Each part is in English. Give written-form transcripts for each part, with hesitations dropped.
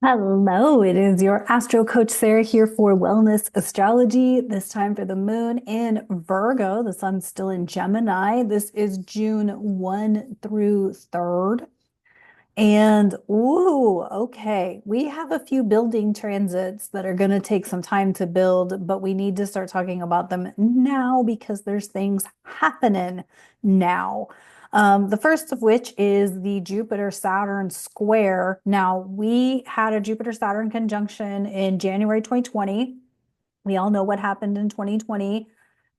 Hello, it is your Astro Coach Sarah here for Wellness Astrology. This time for the moon in Virgo. The sun's still in Gemini. This is June 1 through 3rd. And ooh, okay, we have a few building transits that are going to take some time to build, but we need to start talking about them now because there's things happening now. The first of which is the Jupiter-Saturn square. Now, we had a Jupiter-Saturn conjunction in January 2020. We all know what happened in 2020.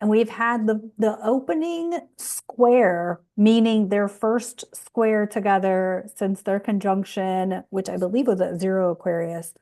And we've had the opening square, meaning their first square together since their conjunction, which I believe was at zero Aquarius.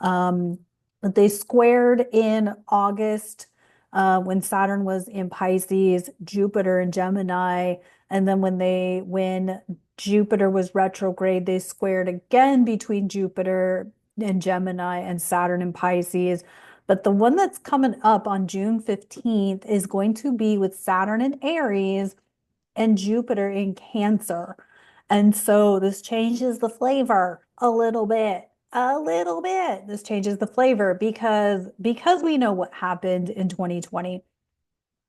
But they squared in August when Saturn was in Pisces, Jupiter in Gemini, and then when Jupiter was retrograde, they squared again between Jupiter in Gemini and Saturn in Pisces. But the one that's coming up on June 15th is going to be with Saturn in Aries and Jupiter in Cancer. And so this changes the flavor a little bit. A little bit. This changes the flavor because we know what happened in 2020.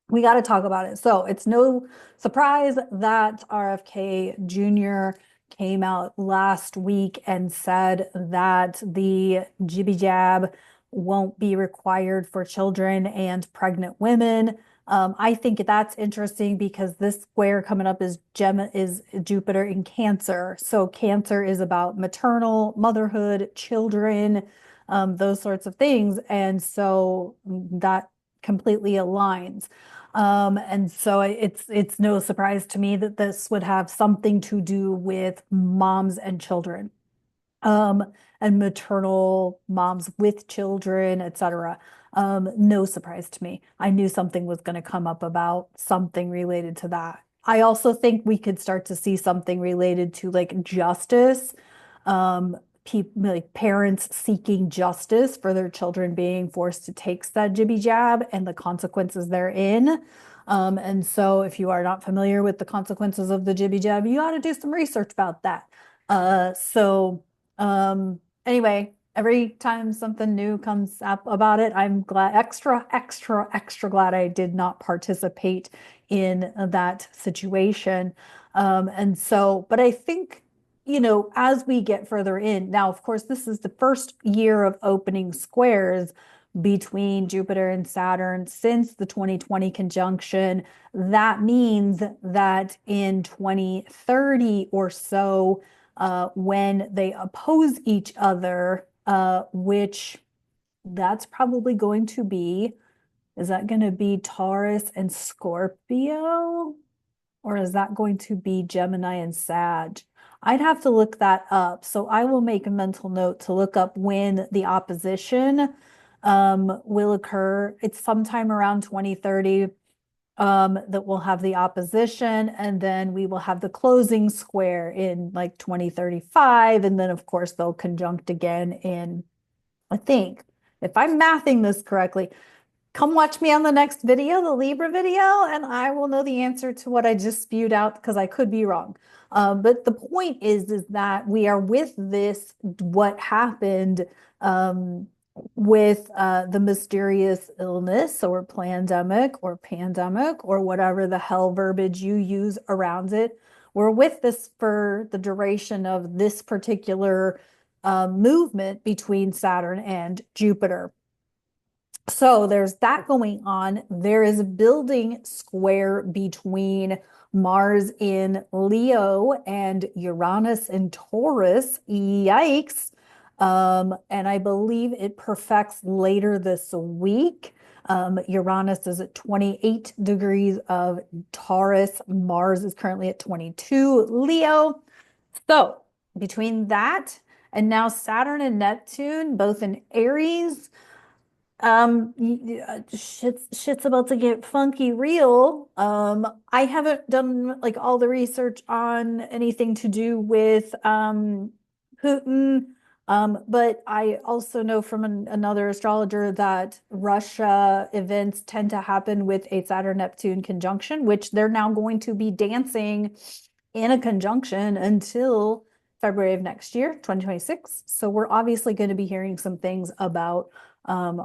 We got to talk about it. So it's no surprise that RFK Jr. came out last week and said that the jibby jab won't be required for children and pregnant women. I think that's interesting because this square coming up is Jupiter in Cancer. So Cancer is about maternal, motherhood, children, those sorts of things. And so that completely aligns. And so it's no surprise to me that this would have something to do with moms and children, and maternal moms with children, etc. No surprise to me. I knew something was going to come up about something related to that. I also think we could start to see something related to like justice, people like parents seeking justice for their children being forced to take that jibby jab and the consequences therein. And so if you are not familiar with the consequences of the jibby jab, you ought to do some research about that. Anyway, every time something new comes up about it, I'm glad, extra glad I did not participate in that situation. But I think, as we get further in, now, of course, this is the first year of opening squares between Jupiter and Saturn since the 2020 conjunction. That means that in 2030 or so, when they oppose each other, which that's probably going to be, is that going to be Taurus and Scorpio? Or is that going to be Gemini and Sag? I'd have to look that up. So I will make a mental note to look up when the opposition will occur. It's sometime around 2030 that we'll have the opposition, and then we will have the closing square in like 2035. And then, of course, they'll conjunct again in, I think, if I'm mathing this correctly, come watch me on the next video, the Libra video, and I will know the answer to what I just spewed out because I could be wrong. But the point is that we are with this, what happened with the mysterious illness or pandemic or whatever the hell verbiage you use around it. We're with this for the duration of this particular movement between Saturn and Jupiter. So there's that going on. There is a building square between Mars in Leo and Uranus in Taurus. Yikes. And I believe it perfects later this week. Uranus is at 28 degrees of Taurus. Mars is currently at 22 Leo. So between that and now Saturn and Neptune, both in Aries, shit's about to get funky real. I haven't done like all the research on anything to do with Putin. But I also know from another astrologer that Russia events tend to happen with a Saturn Neptune conjunction, which they're now going to be dancing in a conjunction until February of next year, 2026. So we're obviously going to be hearing some things about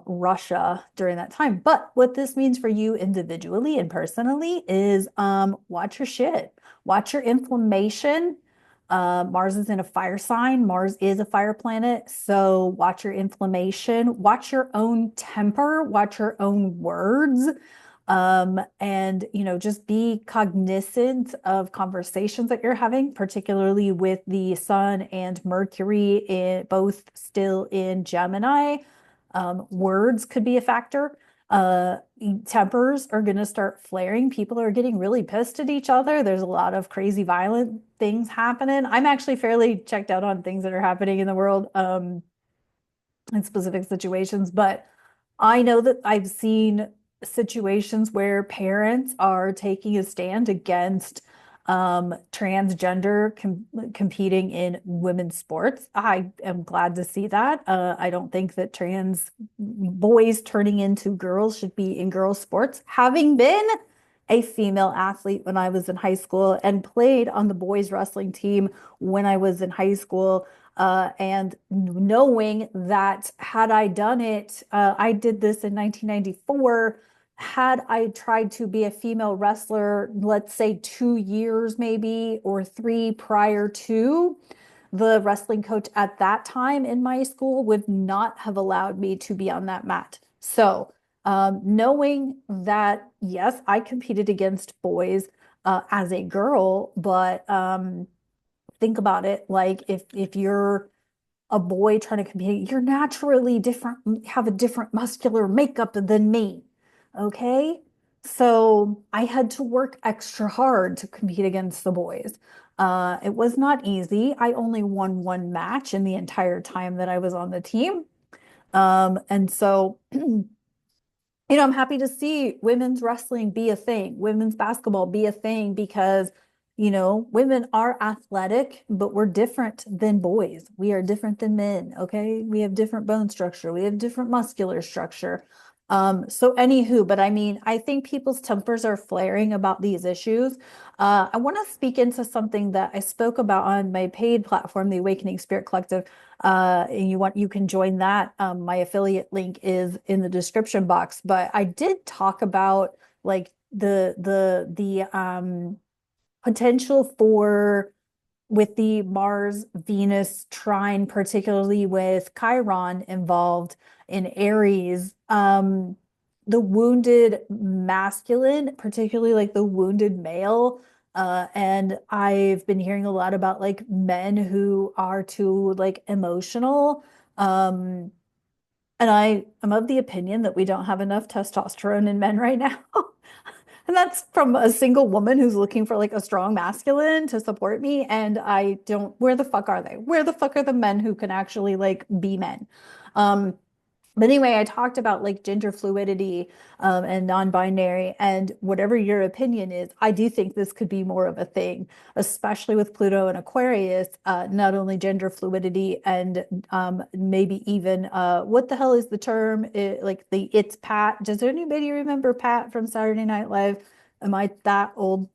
Russia during that time. But what this means for you individually and personally is watch your shit, watch your inflammation. Mars is in a fire sign. Mars is a fire planet. So watch your inflammation, watch your own temper, watch your own words. And just be cognizant of conversations that you're having, particularly with the Sun and Mercury both still in Gemini. Words could be a factor. Uh, Tempers are going to start flaring. People are getting really pissed at each other. There's a lot of crazy violent things happening. I'm actually fairly checked out on things that are happening in the world, in specific situations, but I know that I've seen situations where parents are taking a stand against transgender competing in women's sports. I am glad to see that. I don't think that trans boys turning into girls should be in girls' sports. Having been a female athlete when I was in high school and played on the boys' wrestling team when I was in high school, and knowing that had I done it, I did this in 1994. Had I tried to be a female wrestler, let's say 2 years maybe or three prior to, the wrestling coach at that time in my school would not have allowed me to be on that mat. So, knowing that, yes, I competed against boys as a girl, but think about it like if you're a boy trying to compete, you're naturally different, have a different muscular makeup than me. Okay. So I had to work extra hard to compete against the boys. It was not easy. I only won one match in the entire time that I was on the team. And so I'm happy to see women's wrestling be a thing, women's basketball be a thing because, women are athletic, but we're different than boys. We are different than men, okay? We have different bone structure, we have different muscular structure. So anywho, but I mean, I think people's tempers are flaring about these issues. I want to speak into something that I spoke about on my paid platform, the Awakening Spirit Collective. And you can join that. My affiliate link is in the description box. But I did talk about like the potential for with the Mars Venus trine, particularly with Chiron involved in Aries, the wounded masculine, particularly like the wounded male. And I've been hearing a lot about like men who are too like emotional. Um, and I am of the opinion that we don't have enough testosterone in men right now. And that's from a single woman who's looking for like a strong masculine to support me. And I don't, where the fuck are they? Where the fuck are the men who can actually like be men? Um, but anyway, I talked about like gender fluidity and non-binary, and whatever your opinion is, I do think this could be more of a thing, especially with Pluto and Aquarius. Not only gender fluidity and maybe even what the hell is the term? Like the it's Pat. Does anybody remember Pat from Saturday Night Live? Am I that old?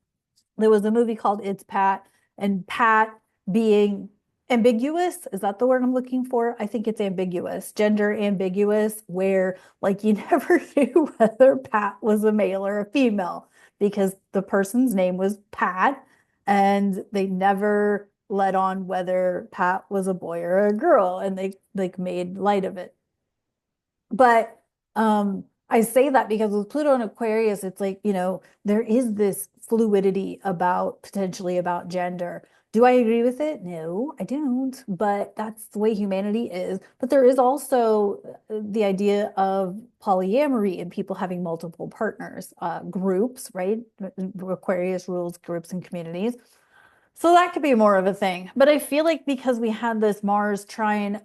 There was a movie called It's Pat, and Pat being ambiguous, is that the word I'm looking for? I think it's ambiguous, gender ambiguous, where like you never knew whether Pat was a male or a female because the person's name was Pat, and they never let on whether Pat was a boy or a girl, and they like made light of it. But I say that because with Pluto and Aquarius, it's like, there is this fluidity about potentially about gender. Do I agree with it? No, I don't. But that's the way humanity is. But there is also the idea of polyamory and people having multiple partners, groups, right? Aquarius rules groups and communities. So that could be more of a thing. But I feel like because we had this Mars trine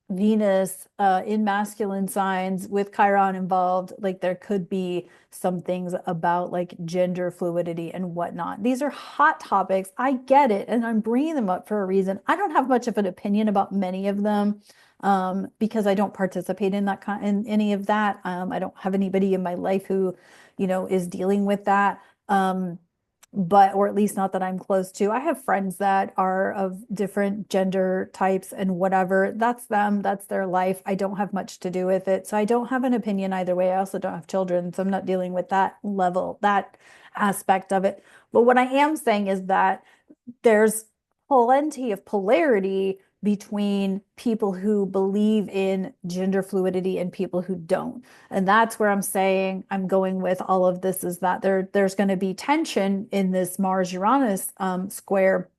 Venus in masculine signs with Chiron involved, like there could be some things about like gender fluidity and whatnot. These are hot topics. I get it. And I'm bringing them up for a reason. I don't have much of an opinion about many of them because I don't participate in in any of that. I don't have anybody in my life who, is dealing with that. but or at least not that I'm close to. I have friends that are of different gender types and whatever. That's them, that's their life. I don't have much to do with it. So I don't have an opinion either way. I also don't have children, so I'm not dealing with that level, that aspect of it. But what I am saying is that there's plenty of polarity between people who believe in gender fluidity and people who don't. And that's where I'm saying I'm going with all of this is that there's going to be tension in this Mars Uranus square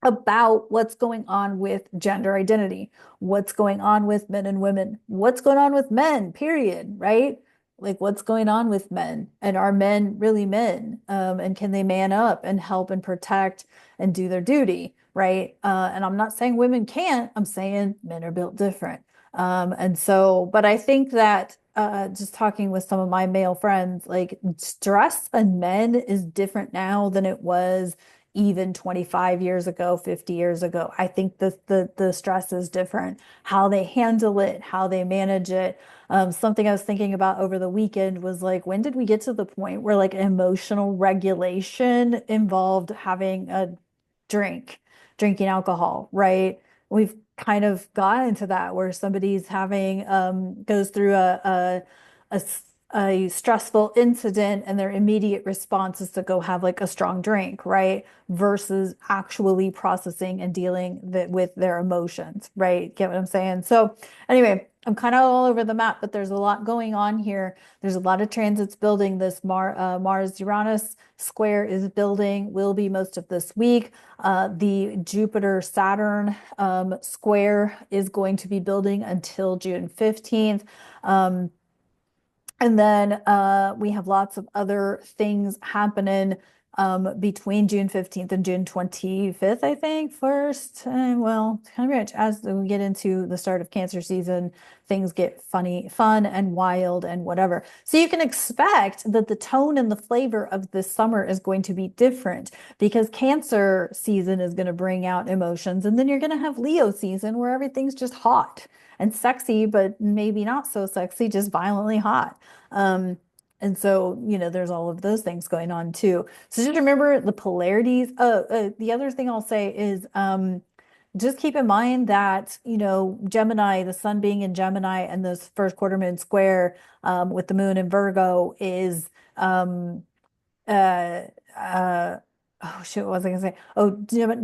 about what's going on with gender identity, what's going on with men and women, what's going on with men, period, right? Like what's going on with men, and are men really men? And can they man up and help and protect and do their duty, right? And I'm not saying women can't, I'm saying men are built different. And so, but I think that just talking with some of my male friends, like stress on men is different now than it was even 25 years ago, 50 years ago. I think the stress is different. How they handle it, how they manage it. Something I was thinking about over the weekend was like, when did we get to the point where like emotional regulation involved having a drink, drinking alcohol, right? We've kind of gotten into that where somebody's having goes through a a stressful incident and their immediate response is to go have like a strong drink, right? Versus actually processing and dealing with their emotions, right? Get what I'm saying? So anyway, I'm kind of all over the map, but there's a lot going on here. There's a lot of transits building. This Mars-Uranus square is building, will be most of this week. The Jupiter-Saturn square is going to be building until June 15th. And then we have lots of other things happening between June 15th and June 25th, I think, first. Well, kind of rich. As we get into the start of Cancer season, things get fun and wild and whatever. So you can expect that the tone and the flavor of this summer is going to be different because Cancer season is going to bring out emotions. And then you're going to have Leo season where everything's just hot and sexy, but maybe not so sexy, just violently hot. Um, and so, there's all of those things going on too. So just remember the polarities. The other thing I'll say is just keep in mind that, Gemini, the sun being in Gemini and this first quarter moon square with the moon in Virgo is uh, uh, oh shoot, what was I gonna say? Oh,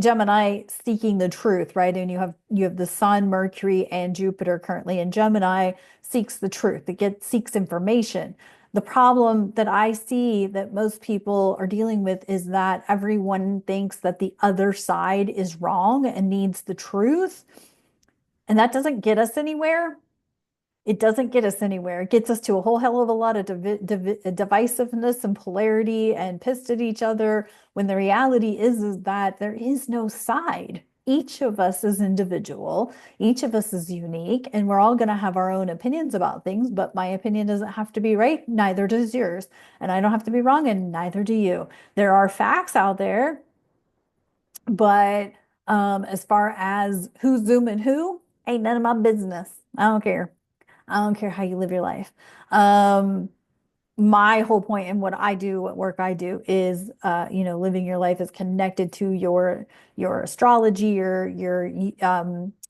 Gemini seeking the truth, right? And you have the Sun, Mercury, and Jupiter currently in Gemini seeks the truth. It seeks information. The problem that I see that most people are dealing with is that everyone thinks that the other side is wrong and needs the truth, and that doesn't get us anywhere. It doesn't get us anywhere. It gets us to a whole hell of a lot of divisiveness and polarity and pissed at each other when the reality is that there is no side. Each of us is individual, each of us is unique, and we're all going to have our own opinions about things, but my opinion doesn't have to be right, neither does yours. And I don't have to be wrong, and neither do you. There are facts out there, but as far as who's zooming who, ain't none of my business. I don't care. I don't care how you live your life. Um, my whole point in what I do, what work I do is, living your life is connected to your astrology, your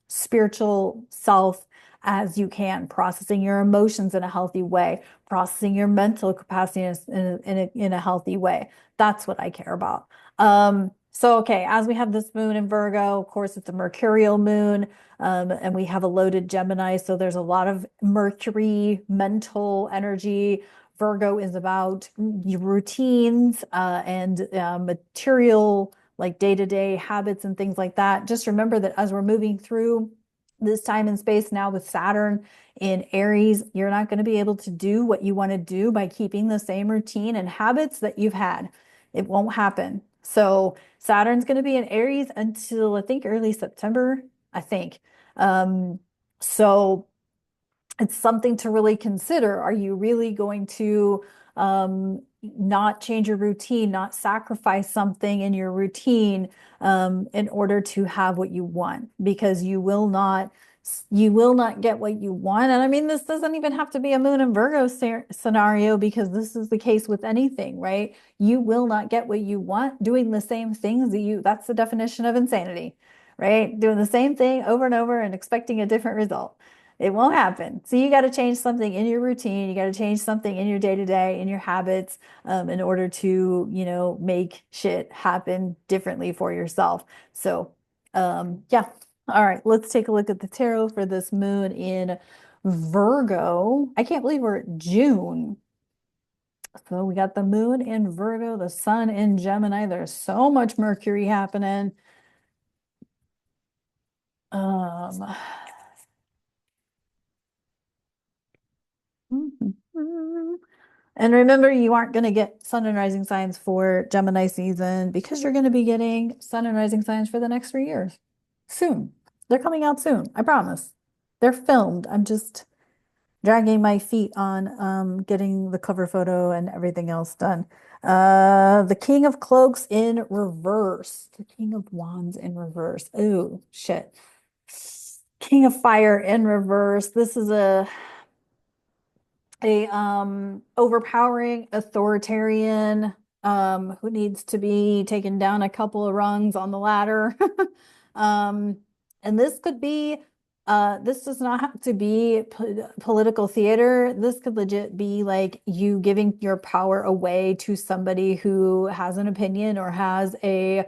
spiritual self as you can, processing your emotions in a healthy way, processing your mental capacity in a healthy way. That's what I care about. So, okay, as we have this moon in Virgo, of course, it's a mercurial moon, and we have a loaded Gemini. So there's a lot of Mercury mental energy. Virgo is about your routines and material, like day-to-day habits and things like that. Just remember that as we're moving through this time and space now with Saturn in Aries, you're not going to be able to do what you want to do by keeping the same routine and habits that you've had. It won't happen. So Saturn's going to be in Aries until I think early September, I think. So it's something to really consider. Are you really going to, not change your routine, not sacrifice something in your routine in order to have what you want, because you will not get what you want. And I mean, this doesn't even have to be a Moon and Virgo scenario, because this is the case with anything, right? You will not get what you want doing the same things that's the definition of insanity, right? Doing the same thing over and over and expecting a different result. It won't happen. So you got to change something in your routine. You got to change something in your day-to-day, in your habits, in order to, make shit happen differently for yourself. So, yeah. All right, let's take a look at the tarot for this moon in Virgo. I can't believe we're at June. So we got the moon in Virgo, the sun in Gemini. There's so much Mercury happening. Um, and remember, you aren't going to get sun and rising signs for Gemini season, because you're going to be getting sun and rising signs for the next 3 years soon. They're coming out soon, I promise. They're filmed. I'm just dragging my feet on getting the cover photo and everything else done. The King of Cloaks in reverse. The King of Wands in reverse. Oh, shit. King of Fire in reverse. This is a overpowering authoritarian who needs to be taken down a couple of rungs on the ladder. um and this does not have to be political theater. This could legit be like you giving your power away to somebody who has an opinion or has a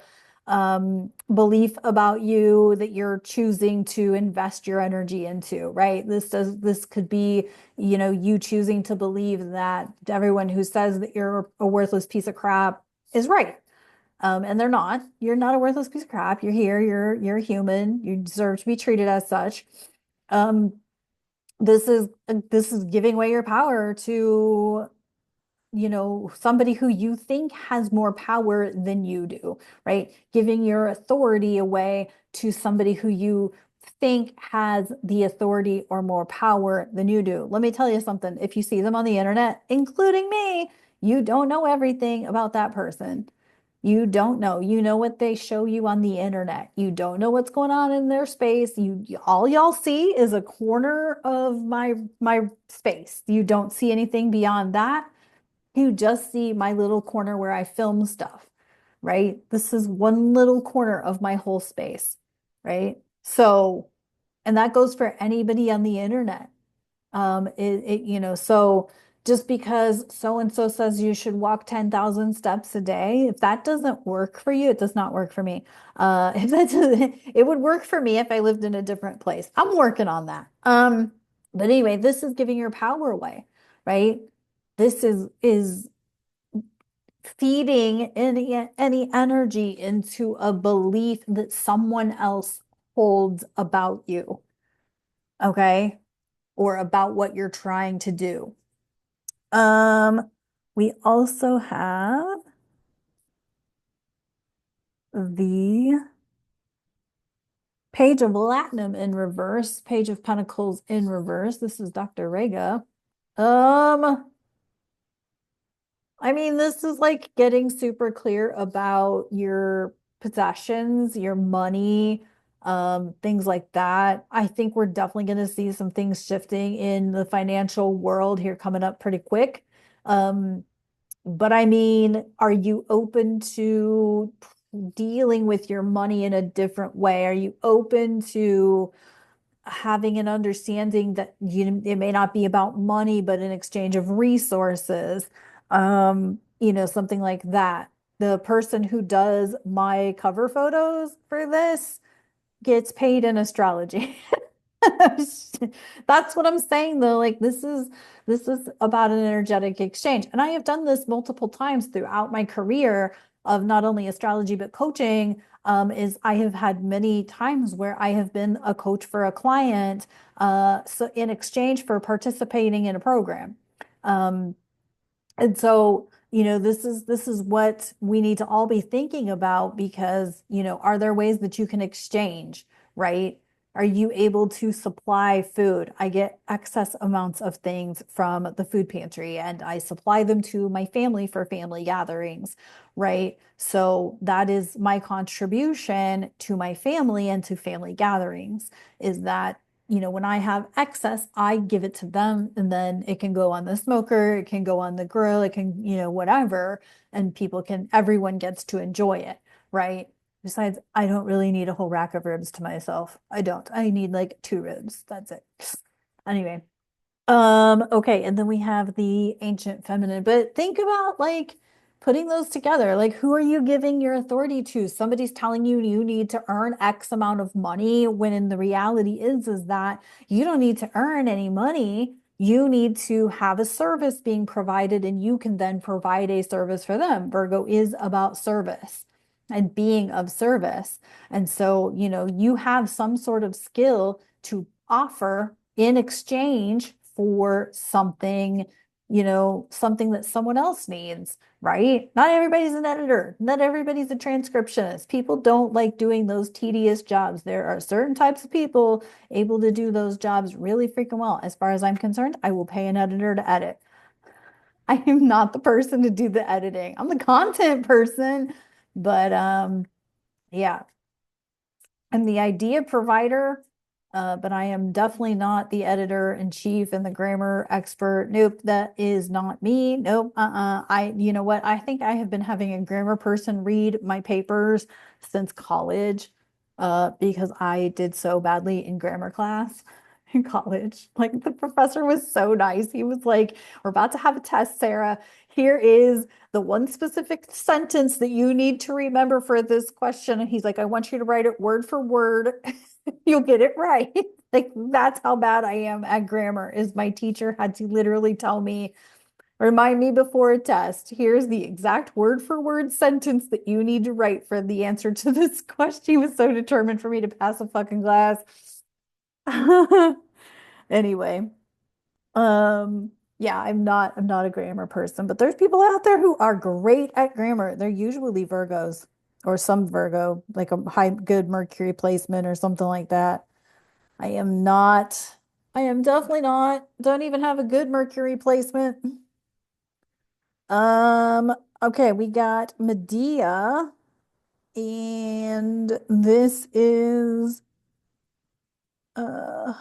belief about you that you're choosing to invest your energy into, right? This could be, you choosing to believe that everyone who says that you're a worthless piece of crap is right. And they're not. You're not a worthless piece of crap. You're here. You're a human. You deserve to be treated as such. Um, this is giving away your power to, somebody who you think has more power than you do, right? Giving your authority away to somebody who you think has the authority or more power than you do. Let me tell you something. If you see them on the internet, including me, you don't know everything about that person. You don't know. You know what they show you on the internet. You don't know what's going on in their space. All y'all see is a corner of my space. You don't see anything beyond that. You just see my little corner where I film stuff, right? This is one little corner of my whole space, right? So, and that goes for anybody on the internet. So just because so and so says you should walk 10,000 steps a day, if that doesn't work for you, it does not work for me. If that doesn't, it would work for me if I lived in a different place. I'm working on that. But anyway, this is giving your power away, right? This is feeding any energy into a belief that someone else holds about you, okay? Or about what you're trying to do. We also have the Page of Latinum in reverse, Page of Pentacles in reverse. This is Dr. Rega. I mean, this is like getting super clear about your possessions, your money, things like that. I think we're definitely going to see some things shifting in the financial world here coming up pretty quick. But I mean, are you open to dealing with your money in a different way? Are you open to having an understanding that it may not be about money, but an exchange of resources, something like that. The person who does my cover photos for this gets paid in astrology. That's what I'm saying though. Like this is about an energetic exchange. And I have done this multiple times throughout my career of not only astrology but coaching. Is I have had many times where I have been a coach for a client, so in exchange for participating in a program. And so, this is what we need to all be thinking about, because, are there ways that you can exchange, right? Are you able to supply food? I get excess amounts of things from the food pantry and I supply them to my family for family gatherings, right? So that is my contribution to my family and to family gatherings is that, when I have excess, I give it to them and then it can go on the smoker, it can go on the grill, it can, whatever, and everyone gets to enjoy it, right? Besides, I don't really need a whole rack of ribs to myself. I don't. I need like 2 ribs. That's it. Anyway. Okay, and then we have the ancient feminine, but think about like putting those together. Like, who are you giving your authority to? Somebody's telling you you need to earn X amount of money, when in the reality is that you don't need to earn any money. You need to have a service being provided, and you can then provide a service for them. Virgo is about service and being of service. And so, you have some sort of skill to offer in exchange for something, something that someone else needs, right? Not everybody's an editor, not everybody's a transcriptionist. People don't like doing those tedious jobs. There are certain types of people able to do those jobs really freaking well. As far as I'm concerned, I will pay an editor to edit. I am not the person to do the editing. I'm the content person, but yeah, I'm the idea provider, but I am definitely not the editor in chief and the grammar expert. Nope, that is not me. Nope. You know what? I think I have been having a grammar person read my papers since college, because I did so badly in grammar class in college. Like the professor was so nice. He was like, "We're about to have a test, Sarah. Here is the one specific sentence that you need to remember for this question." And he's like, "I want you to write it word for word. You'll get it right." Like that's how bad I am at grammar, is my teacher had to literally tell me, remind me before a test, here's the exact word for word sentence that you need to write for the answer to this question. He was so determined for me to pass a fucking class. Anyway, yeah, I'm not a grammar person, but there's people out there who are great at grammar. They're usually Virgos or some Virgo, like a high good Mercury placement or something like that. I am not. I am definitely not. Don't even have a good Mercury placement. Um, okay, we got Medea, and this is uh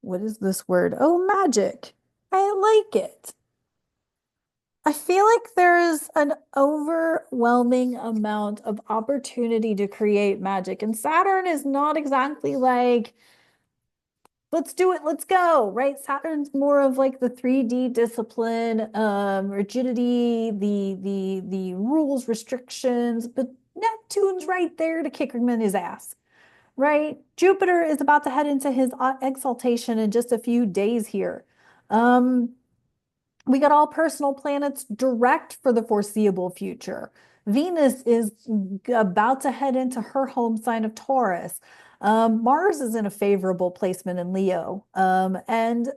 what is this word? Oh, magic. I like it. I feel like there's an overwhelming amount of opportunity to create magic, and Saturn is not exactly like, let's do it, let's go, right? Saturn's more of like the 3D discipline, rigidity, the rules, restrictions, but Neptune's right there to kick him in his ass, right? Jupiter is about to head into his exaltation in just a few days here. Um, we got all personal planets direct for the foreseeable future. Venus is about to head into her home sign of Taurus. Mars is in a favorable placement in Leo. And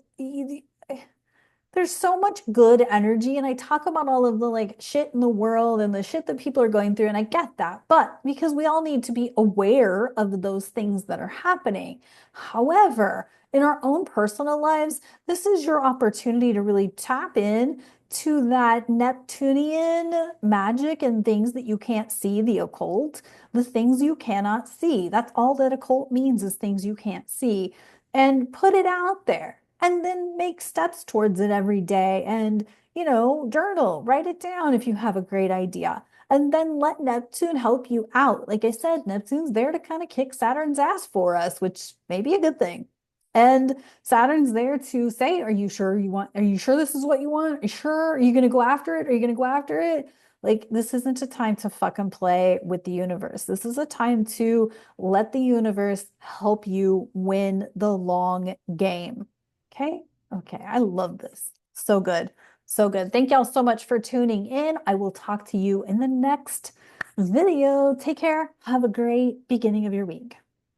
there's so much good energy, and I talk about all of the like shit in the world and the shit that people are going through, and I get that, but because we all need to be aware of those things that are happening. However, in our own personal lives, this is your opportunity to really tap in to that Neptunian magic and things that you can't see, the occult, the things you cannot see. That's all that occult means, is things you can't see, and put it out there and then make steps towards it every day and, journal, write it down if you have a great idea. And then let Neptune help you out. Like I said, Neptune's there to kind of kick Saturn's ass for us, which may be a good thing. And Saturn's there to say, are you sure this is what you want? Are you sure? Are you going to go after it? Are you going to go after it? Like, this isn't a time to fucking play with the universe. This is a time to let the universe help you win the long game. Okay. Okay. I love this. So good. So good. Thank y'all so much for tuning in. I will talk to you in the next video. Take care. Have a great beginning of your week.